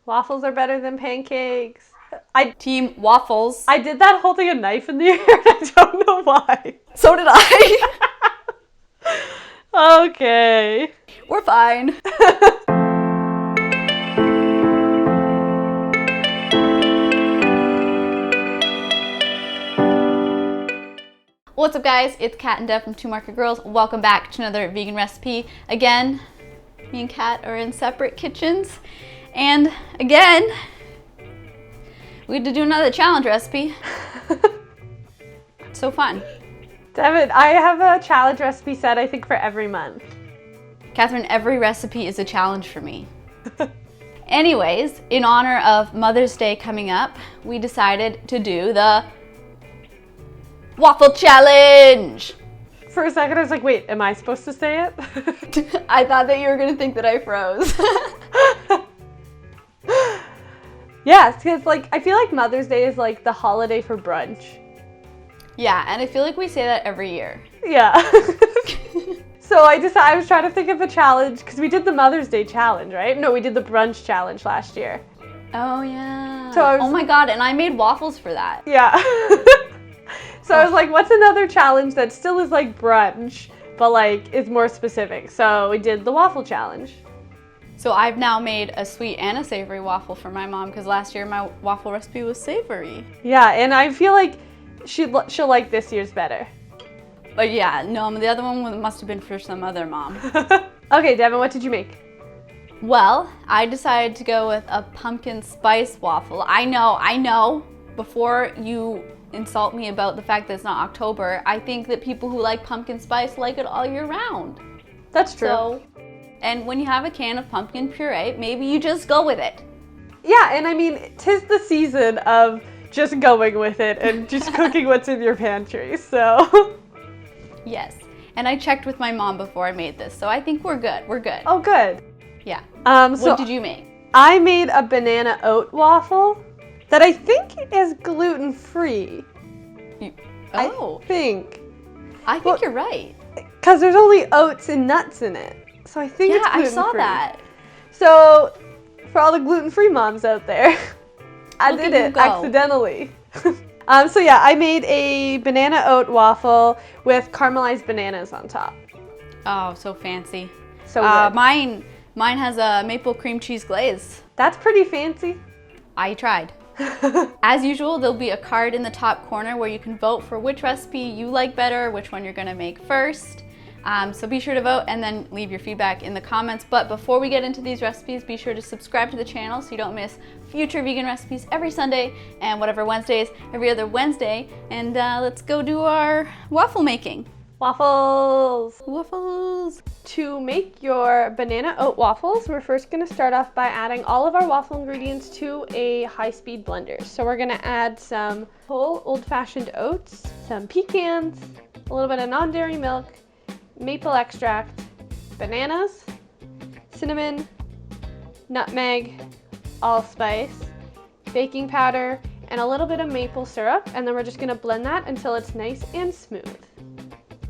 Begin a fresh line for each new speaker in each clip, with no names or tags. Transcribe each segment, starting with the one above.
Waffles are better than pancakes.
Team waffles.
I did that holding a knife in the air, and I don't know why.
So did I.
Okay.
We're fine. What's up, guys? It's Kat and Dev from Two Market Girls. Welcome back to another vegan recipe. Again, me and Kat are in separate kitchens. And again, we had to do another challenge recipe. So fun.
Devin, I have a challenge recipe set, I think, for every month.
Catherine, every recipe is a challenge for me. Anyways, in honor of Mother's Day coming up, we decided to do the waffle challenge.
For a second, I was like, wait, am I supposed to say it?
I thought that you were gonna think that I froze.
Yes, because I feel like Mother's Day is like the holiday for brunch.
Yeah, and I feel like we say that every year.
Yeah. So I was trying to think of a challenge, because we did the Mother's Day challenge, right? No, we did the brunch challenge last year.
Oh yeah.
So
oh my god, and I made waffles for that.
Yeah. So I was like, what's another challenge that still is like brunch, but like is more specific? So we did the waffle challenge.
So I've now made a sweet and a savory waffle for my mom, because last year my waffle recipe was savory.
Yeah, and I feel like she'll like this year's better.
But yeah, no, the other one must have been for some other mom.
Okay, Devin, what did you make?
Well, I decided to go with a pumpkin spice waffle. I know, before you insult me about the fact that it's not October, I think that people who like pumpkin spice like it all year round.
That's true.
So, and when you have a can of pumpkin puree, maybe you just go with it.
Yeah, and I mean, 'tis the season of just going with it and just cooking what's in your pantry, so.
Yes, and I checked with my mom before I made this, so I think we're good. We're good.
Oh, good.
Yeah.
So
what did you make?
I made a banana oat waffle that I think is gluten-free.
Oh.
I think.
I think you're right.
Because there's only oats and nuts in it. So I think it's
Yeah,
gluten-free.
I saw that.
So, for all the gluten-free moms out there, I
Look
did
at you
it
go.
accidentally. So yeah, I made a banana oat waffle with caramelized bananas on top.
Oh, so fancy.
So good.
Mine has a maple cream cheese glaze.
That's pretty fancy.
I tried. As usual, there'll be a card in the top corner where you can vote for which recipe you like better, which one you're gonna make first. So be sure to vote and then leave your feedback in the comments. But before we get into these recipes, be sure to subscribe to the channel so you don't miss future vegan recipes every Sunday and whatever Wednesdays, every other Wednesday. And let's go do our waffle making.
Waffles.
Waffles.
To make your banana oat waffles, we're first gonna start off by adding all of our waffle ingredients to a high-speed blender. So we're gonna add some whole old-fashioned oats, some pecans, a little bit of non-dairy milk, maple extract, bananas, cinnamon, nutmeg, allspice, baking powder, and a little bit of maple syrup, and then we're just gonna blend that until it's nice and smooth.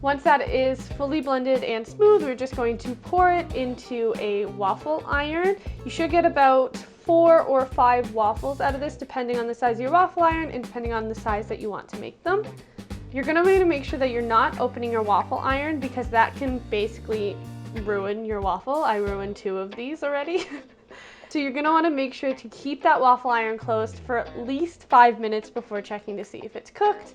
Once that is fully blended and smooth, we're just going to pour it into a waffle iron. You should get about 4 or 5 waffles out of this, depending on the size of your waffle iron and depending on the size that you want to make them. You're gonna want to make sure that you're not opening your waffle iron, because that can basically ruin your waffle. I ruined 2 of these already. So you're gonna want to make sure to keep that waffle iron closed for at least 5 minutes before checking to see if it's cooked.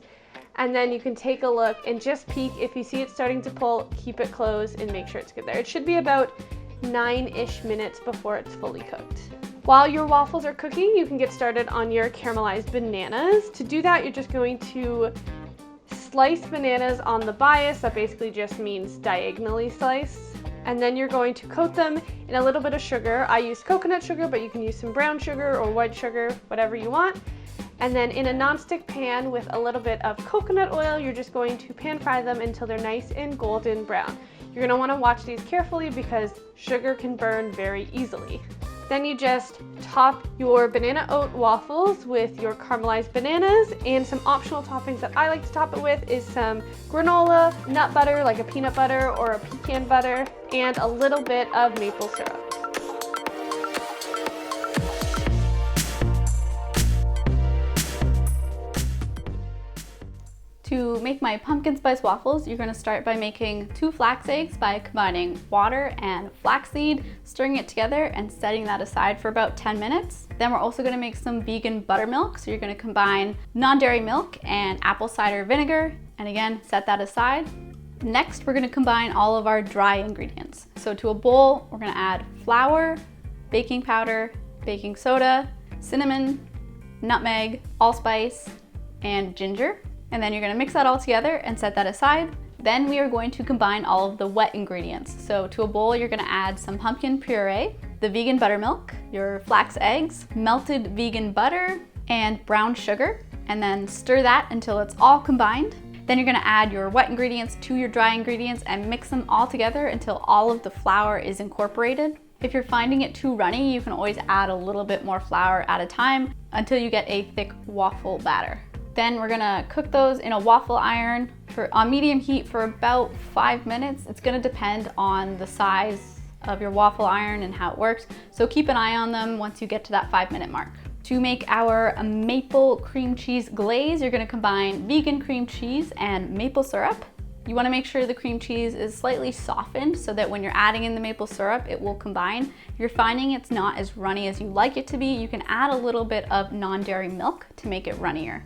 And then you can take a look and just peek. If you see it starting to pull, keep it closed and make sure it's good there. It should be about 9-ish minutes before it's fully cooked. While your waffles are cooking, you can get started on your caramelized bananas. To do that, you're just going to slice bananas on the bias. That basically just means diagonally slice. And then you're going to coat them in a little bit of sugar. I use coconut sugar, but you can use some brown sugar or white sugar, whatever you want. And then in a nonstick pan with a little bit of coconut oil, you're just going to pan fry them until they're nice and golden brown. You're gonna wanna watch these carefully because sugar can burn very easily. Then you just top your banana oat waffles with your caramelized bananas, and some optional toppings that I like to top it with is some granola, nut butter, like a peanut butter or a pecan butter, and a little bit of maple syrup.
To make my pumpkin spice waffles, you're gonna start by making 2 flax eggs by combining water and flaxseed, stirring it together and setting that aside for about 10 minutes. Then we're also gonna make some vegan buttermilk. So you're gonna combine non-dairy milk and apple cider vinegar, and again, set that aside. Next, we're gonna combine all of our dry ingredients. So to a bowl, we're gonna add flour, baking powder, baking soda, cinnamon, nutmeg, allspice, and ginger. And then you're gonna mix that all together and set that aside. Then we are going to combine all of the wet ingredients. So to a bowl, you're gonna add some pumpkin puree, the vegan buttermilk, your flax eggs, melted vegan butter, and brown sugar, and then stir that until it's all combined. Then you're gonna add your wet ingredients to your dry ingredients and mix them all together until all of the flour is incorporated. If you're finding it too runny, you can always add a little bit more flour at a time until you get a thick waffle batter. Then we're gonna cook those in a waffle iron on medium heat for about 5 minutes. It's gonna depend on the size of your waffle iron and how it works. So keep an eye on them once you get to that 5-minute mark. To make our maple cream cheese glaze, you're gonna combine vegan cream cheese and maple syrup. You wanna make sure the cream cheese is slightly softened so that when you're adding in the maple syrup, it will combine. If you're finding it's not as runny as you like it to be, you can add a little bit of non-dairy milk to make it runnier.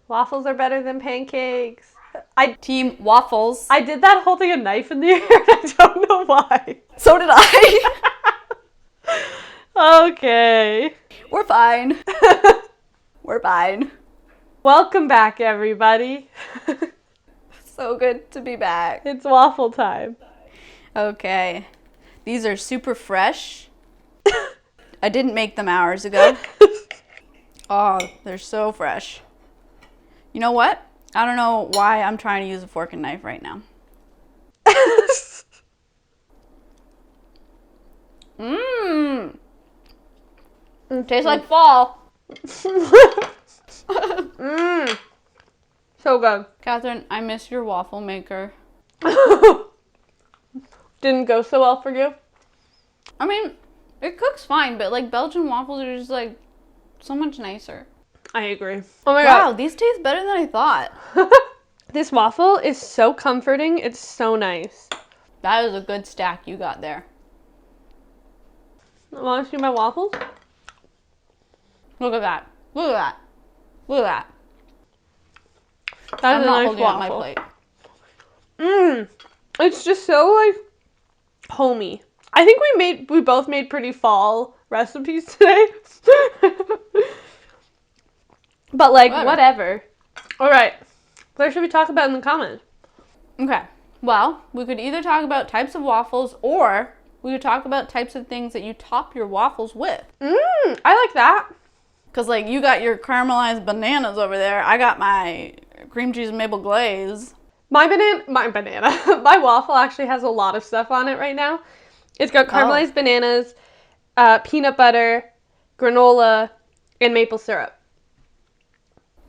Waffles are better than pancakes.
Team waffles.
I did that holding a knife in the air and I don't know why.
So did I.
Okay.
We're fine. We're fine.
Welcome back, everybody.
So good to be back.
It's waffle time.
Okay. These are super fresh. I didn't make them hours ago. Oh, they're so fresh. You know what? I don't know why I'm trying to use a fork and knife right now. Mmm. Tastes like fall.
Mmm. So good.
Catherine, I miss your waffle maker.
Didn't go so well for you?
I mean, it cooks fine, but like Belgian waffles are just like so much nicer.
I agree. Oh my
Wow,
god.
these taste better than I thought.
This waffle is so comforting. It's so nice.
That is a good stack you got there.
Want to see my waffles?
Look at that. Look at that. Look at that.
That's
I'm
a
not
nice
holding up my
waffle.
plate.
Mmm. It's just so like homey. I think we both made pretty fall recipes today. But like whatever. All right. What should we talk about in the comments?
Okay. Well, we could either talk about types of waffles or we could talk about types of things that you top your waffles with.
I like that.
Because like you got your caramelized bananas over there. I got my cream cheese maple glaze.
My waffle actually has a lot of stuff on it right now. It's got caramelized bananas, peanut butter, granola, and maple syrup.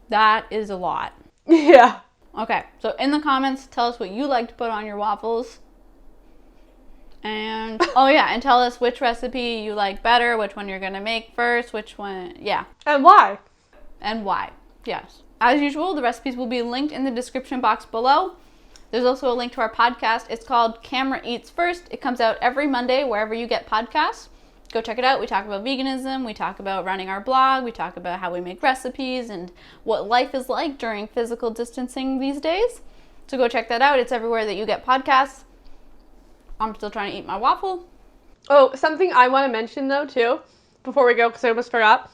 That is a lot.
Yeah.
Okay, so in the comments, tell us what you like to put on your waffles. And, oh yeah, and tell us which recipe you like better, which one you're going to make first, which one, yeah.
And why?
And why, yes. As usual, the recipes will be linked in the description box below. There's also a link to our podcast. It's called Camera Eats First. It comes out every Monday wherever you get podcasts. Go check it out. We talk about veganism. We talk about running our blog. We talk about how we make recipes and what life is like during physical distancing these days. So go check that out. It's everywhere that you get podcasts. I'm still trying to eat my waffle.
Oh, something I want to mention though too, before we go, because I almost forgot.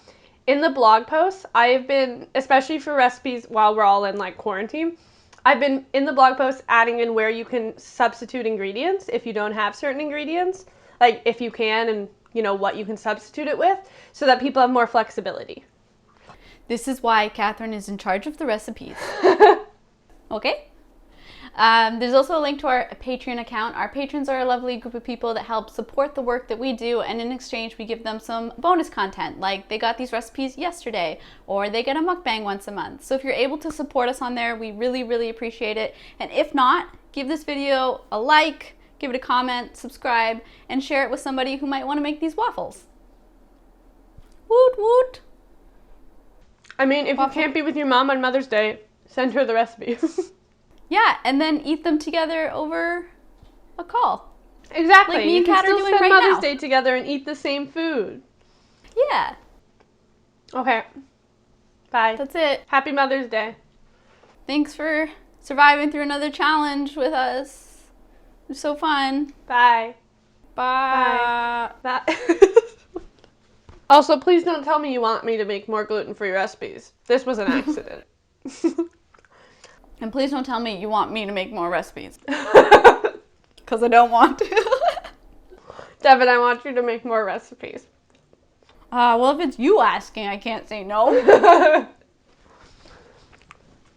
In the blog posts, I've been, especially for recipes while we're all in like quarantine, I've been in the blog posts adding in where you can substitute ingredients if you don't have certain ingredients, like if you can, and you know what you can substitute it with, so that people have more flexibility.
This is why Catherine is in charge of the recipes. Okay? There's also a link to our Patreon account. Our patrons are a lovely group of people that help support the work that we do, and in exchange we give them some bonus content, like they got these recipes yesterday, or they get a mukbang once a month. So if you're able to support us on there, we really, really appreciate it. And if not, give this video a like, give it a comment, subscribe, and share it with somebody who might want to make these waffles. Woot woot!
I mean, if you can't be with your mom on Mother's Day, send her the recipes.
Yeah, and then eat them together over a call.
Exactly.
Like me and
you
Kat
can
are
still
doing
spend
right
Mother's
now.
Day together and eat the same food.
Yeah,
Okay. Bye.
that's it.
Happy Mother's Day.
Thanks for surviving through another challenge with us. It was so fun.
Bye.
Bye.
Bye. Also, please don't tell me you want me to make more gluten-free recipes. This was an accident.
And please don't tell me you want me to make more recipes. Because I don't want to.
Devin, I want you to make more recipes.
Well, if it's you asking, I can't say no.